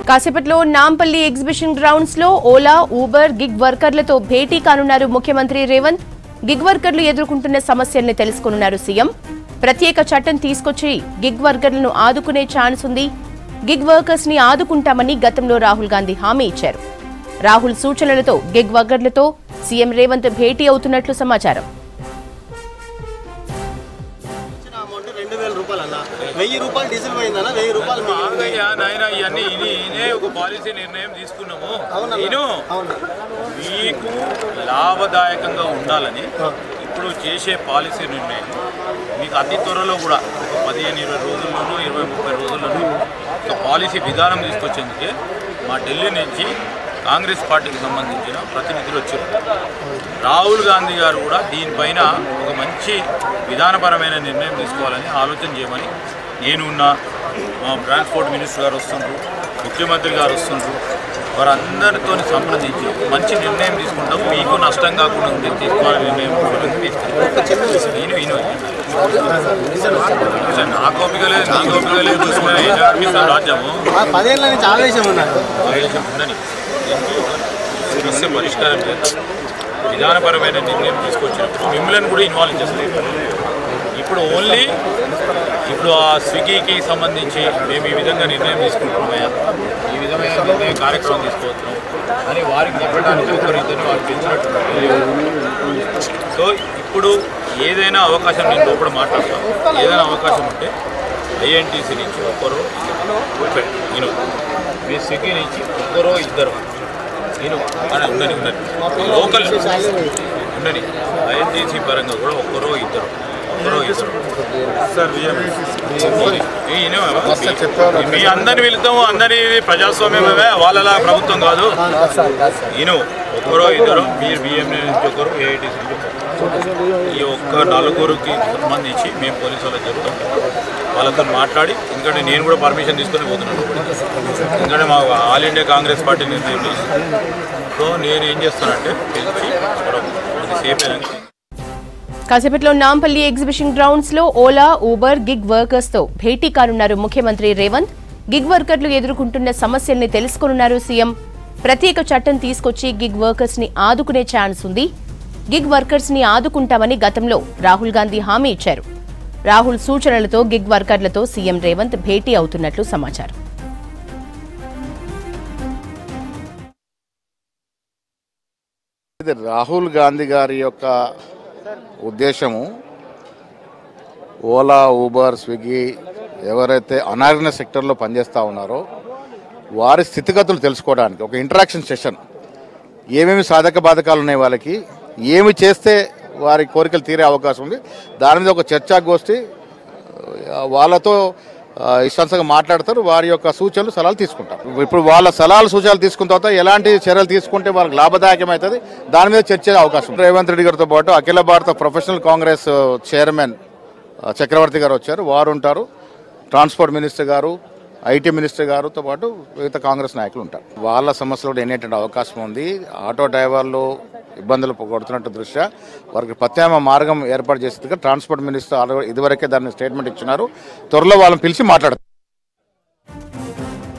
కాసేపట్లో Nampally exhibition grounds లో Ola Uber gig వర్కర్లతో భేటీ కానున్నారు ముఖ్యమంత్రి రేవంత్. గిగ్ వర్కర్లు ఎదుర్కొంటున్న సమస్యల్ని తెలుసుకోనున్నారు సీఎం. ప్రత్యేక చట్టం తీసుకొచ్చి గిగ్ వర్కర్లను ఆదుకునే ఛాన్స్ ఉంది. గిగ్ వర్కర్స్ ని ఆదుకుంటామని గతంలో రాహుల్ గాంధీ హామీ ఇచ్చారు. రాహుల్ సూచనలతో గిగ్ వర్కర్లతో సీఎం రేవంత్ భేటీ అవుతున్నట్లు సమాచారం. పాలసీ నిర్ణయం తీసుకున్నాము. మీకు లాభదాయకంగా ఉండాలని ఇప్పుడు చేసే పాలసీ నిర్ణయం మీకు అతి త్వరలో కూడా 15-20 రోజుల్లోనూ 20-30 రోజుల్లోనూ ఒక పాలసీ విధానం తీసుకొచ్చేందుకే మా ఢిల్లీ నుంచి కాంగ్రెస్ పార్టీకి సంబంధించిన ప్రతినిధులు వచ్చారు. రాహుల్ గాంధీ గారు కూడా దీనిపైన ఒక మంచి విధానపరమైన నిర్ణయం తీసుకోవాలని ఆలోచన చేయమని నేనున్నా. మా ట్రాన్స్పోర్ట్ మినిస్టర్ గారు వస్తుండ్రు, ముఖ్యమంత్రి గారు వస్తుండ్రు. వారందరితో సంప్రదించి మంచి నిర్ణయం తీసుకుంటాం. మీకు నష్టం కాకుండా ఉండే తీసుకోవాలని నిర్ణయం నాకు ఓపిక లేదు, నాకు ఓపిక లేదు. రాజ్యము ఆవేశం ఉందని సమస్య పరిష్కారం చేద్దాం. విధానపరమైన నిర్ణయం తీసుకొచ్చినప్పుడు మిమ్మల్ని కూడా ఇన్వాల్వ్ చేస్తాం. ఇప్పుడు ఓన్లీ ఆ స్విగ్గీకి సంబంధించి మేము ఈ విధంగా నిర్ణయం తీసుకుంటున్నామయ్యా, ఈ విధమైన నిర్ణయం కార్యక్రమం తీసుకోవచ్చున్నాం అని వారికి చెప్పడానికి ఒకరిద్దరిని వారు పెంచినట్టు. సో ఇప్పుడు ఏదైనా అవకాశం నేను లోపల మాట్లాడతాను. ఏదైనా అవకాశం ఉంటే ఐఎన్టీసీ నుంచి ఒక్కరో నేను మీ స్విగ్గీ నుంచి ఒక్కరో ఇద్దరు నేను అని ఉండని లోకల్ ఉండని ఐఎన్టీసీ పరంగా కూడా ఒక్కరో ఇద్దరు సార్ మీ అందరిని వెళ్తాము. అందరి ప్రజాస్వామ్యమే, వాళ్ళలా ప్రభుత్వం కాదు. నేను ఒకరో ఇద్దరు, మీరు బిఎంఏ నుంచి ఒకరు, ఏఐటీసీ నుంచి ఒకరు, ఈ ఒక్క నలుగురికి సంబంధించి మేము పోలీసు వాళ్ళకి చెప్తాం. వాళ్ళతో మాట్లాడి, ఎందుకంటే నేను కూడా పర్మిషన్ తీసుకొని పోతున్నాను. ఎందుకంటే మా ఆల్ ఇండియా కాంగ్రెస్ పార్టీ నిర్ణయం చేస్తుంది. సో నేను ఏం చేస్తానంటే పిలిచి అది సేఫ్ అయినా. కాసేపట్లో నాంపల్లి ఎగ్జిబిషన్ గ్రౌండ్స్ లో ఓలా ఊబర్ గిగ్ వర్కర్స్ తో భేటీ కానున్నారు ముఖ్యమంత్రి రేవంత్. గిగ్ వర్కర్లు ఎదుర్కొంటున్న సమస్యల్ని తెలుసుకోనున్నారు సీఎం. ప్రత్యేక చట్టం తీసుకొచ్చి గిగ్ వర్కర్స్ ని ఆదుకునే ఛాన్స్ ఉంది. గిగ్ వర్కర్స్ ని ఆదుకుంటామని గతంలో రాహుల్ గాంధీ హామీ ఇచ్చారు. రాహుల్ సూచనలతో గిగ్ వర్కర్లతో సీఎం రేవంత్ భేటీ అవుతున్నట్లు సమాచారం. రాహుల్ గాంధీ గారి యొక్క ఉద్దేశము ఓలా ఊబర్ స్విగ్గీ ఎవరైతే అనార్గనైజ్ సెక్టర్లో పనిచేస్తూ ఉన్నారో వారి స్థితిగతులు తెలుసుకోవడానికి ఒక ఇంటరాక్షన్ సెషన్. ఏమేమి సాధక బాధకాలు ఉన్నాయి, వాళ్ళకి ఏమి చేస్తే వారి కోరికలు తీరే అవకాశం ఉంది, దాని మీద ఒక చర్చాగోష్ఠి వాళ్ళతో ఇష్టాంతంగా మాట్లాడతారు. వారి యొక్క సూచనలు సలహాలు తీసుకుంటారు. ఇప్పుడు వాళ్ళ సలహాలు సూచనలు తీసుకున్న తర్వాత ఎలాంటి చర్యలు తీసుకుంటే వాళ్ళకి లాభదాయకం అవుతుంది, దాని మీద చర్చ అవకాశం. రేవంత్ రెడ్డి గారితో పాటు అఖిల భారత ప్రొఫెషనల్ కాంగ్రెస్ చైర్మన్ చక్రవర్తి గారు వచ్చారు, వారు ఉంటారు. ట్రాన్స్పోర్ట్ మినిస్టర్ గారు, ఐటీ మినిస్టర్ గారితో పాటు వివిధ కాంగ్రెస్ నాయకులు ఉంటారు. వాళ్ళ సమస్యలు కూడా ఎన్నేటువంటి అవకాశం ఉంది. ఆటో డ్రైవర్లు ఇబ్బందులు పడుతున్నట్టు దృష్ట్యా వారికి ప్రత్యామ్నాయ మార్గం ఏర్పాటు చేసేందుకు ట్రాన్స్పోర్ట్ మినిస్టర్ ఇదివరకే దాన్ని స్టేట్మెంట్ ఇచ్చినారు. త్వరలో వాళ్ళని పిలిచి మాట్లాడతారు.